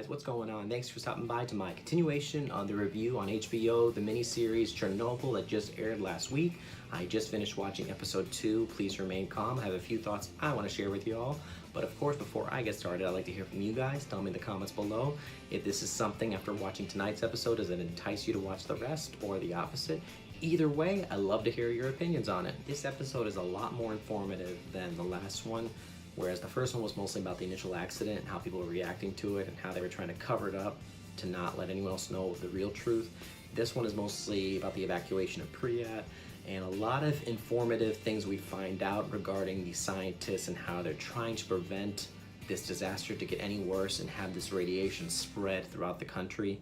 guys, what's going on? Thanks for stopping by to my continuation on the review on HBO, the miniseries Chernobyl that just aired last week. I just finished watching episode 2, Please Remain Calm. I have a few thoughts I want to share with you all. But of course, before I get started, I'd like to hear from you guys. Tell me in the comments below if this is something after watching tonight's episode, does it entice you to watch the rest or the opposite? Either way, I'd love to hear your opinions on it. This episode is a lot more informative than the last one. Whereas the first one was mostly about the initial accident and how people were reacting to it and how they were trying to cover it up to not let anyone else know the real truth. This one is mostly about the evacuation of Pripyat and a lot of informative things we find out regarding the scientists and how they're trying to prevent this disaster to get any worse and have this radiation spread throughout the country.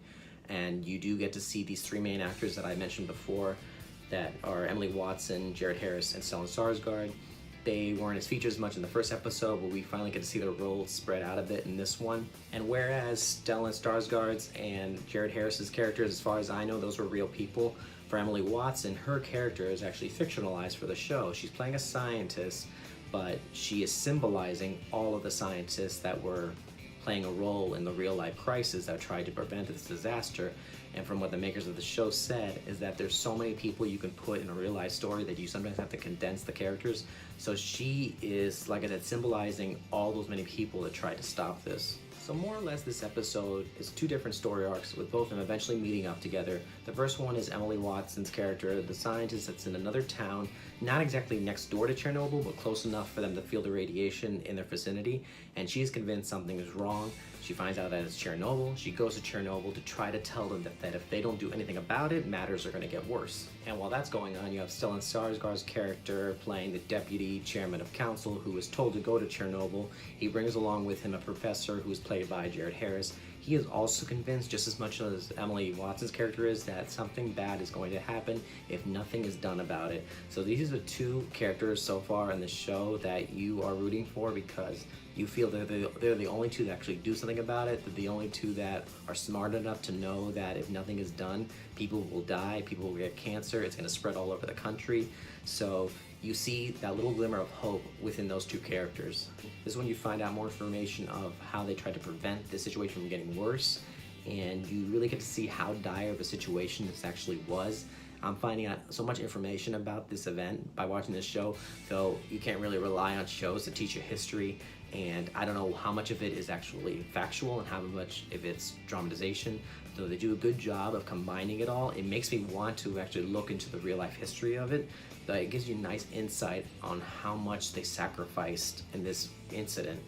And you do get to see these three main actors that I mentioned before that are Emily Watson, Jared Harris, and Stellan Skarsgård. They weren't as featured as much in the first episode, but we finally get to see their roles spread out a bit in this one. And whereas Stellan Skarsgård's and Jared Harris's characters, as far as I know, those were real people, for Emily Watson, her character is actually fictionalized for the show. She's playing a scientist, but she is symbolizing all of the scientists that were playing a role in the real-life crisis that tried to prevent this disaster. And from what the makers of the show said is that there's so many people you can put in a real-life story that you sometimes have to condense the characters. So she is, like I said, symbolizing all those many people that tried to stop this. So more or less this episode is two different story arcs with both of them eventually meeting up together. The first one is Emily Watson's character, the scientist that's in another town, not exactly next door to Chernobyl, but close enough for them to feel the radiation in their vicinity. And she's convinced something is wrong. She finds out that it's Chernobyl. She goes to Chernobyl to try to tell them that if they don't do anything about it, matters are going to get worse. And while that's going on, you have Stellan Skarsgård's character playing the deputy chairman of council who is told to go to Chernobyl. He brings along with him a professor who is played by Jared Harris. He is also convinced, just as much as Emily Watson's character is, that something bad is going to happen if nothing is done about it. So these are the two characters so far in the show that you are rooting for because you feel they're the only two that actually do something about it. They're the only two that are smart enough to know that if nothing is done, people will die, people will get cancer, it's going to spread all over the country. So you see that little glimmer of hope within those two characters. This is when you find out more information of how they tried to prevent the situation from getting worse, and you really get to see how dire of a situation this actually was. I'm finding out so much information about this event by watching this show, though you can't really rely on shows to teach you history, and I don't know how much of it is actually factual and how much of it's dramatization. Though they do a good job of combining it all, it makes me want to actually look into the real life history of it. But it gives you nice insight on how much they sacrificed in this incident,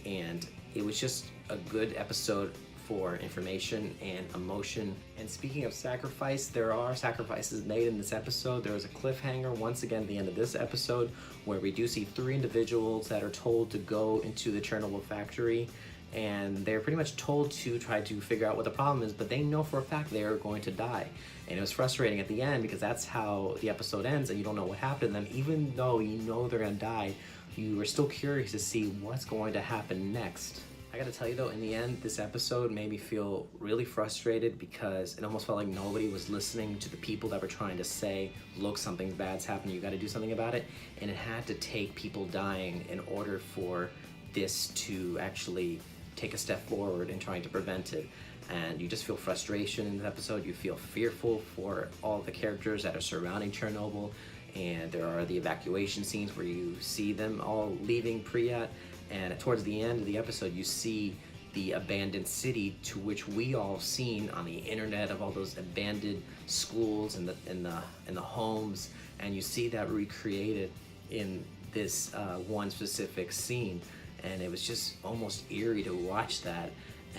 and it was just a good episode for information and emotion. And speaking of sacrifice, there are sacrifices made in this episode. There was a cliffhanger once again at the end of this episode where we do see 3 individuals that are told to go into the Chernobyl factory, and they're pretty much told to try to figure out what the problem is, but they know for a fact they are going to die. And it was frustrating at the end because that's how the episode ends and you don't know what happened to them. Even though you know they're gonna die, you are still curious to see what's going to happen next. I gotta tell you though, in the end, this episode made me feel really frustrated because it almost felt like nobody was listening to the people that were trying to say, look, something bad's happening, you gotta do something about it. And it had to take people dying in order for this to actually take a step forward in trying to prevent it. And you just feel frustration in this episode. You feel fearful for all the characters that are surrounding Chernobyl. And there are the evacuation scenes where you see them all leaving Pripyat. And towards the end of the episode, you see the abandoned city to which we all seen on the internet of all those abandoned schools and the homes. And you see that recreated in this one specific scene. And it was just almost eerie to watch that,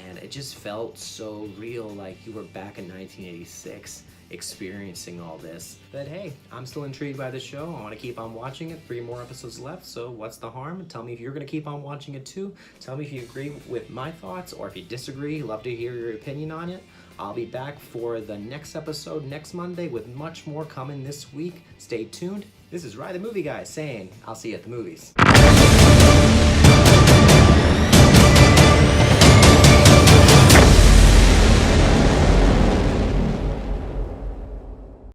and it just felt so real, like you were back in 1986 experiencing all this. But hey, I'm still intrigued by the show. I want to keep on watching it. 3 more episodes left, so what's the harm? Tell me if you're going to keep on watching it too. Tell me if you agree with my thoughts, or if you disagree. Love to hear your opinion on it. I'll be back for the next episode next Monday with much more coming this week. Stay tuned. This is Rye the Movie Guy saying I'll see you at the movies.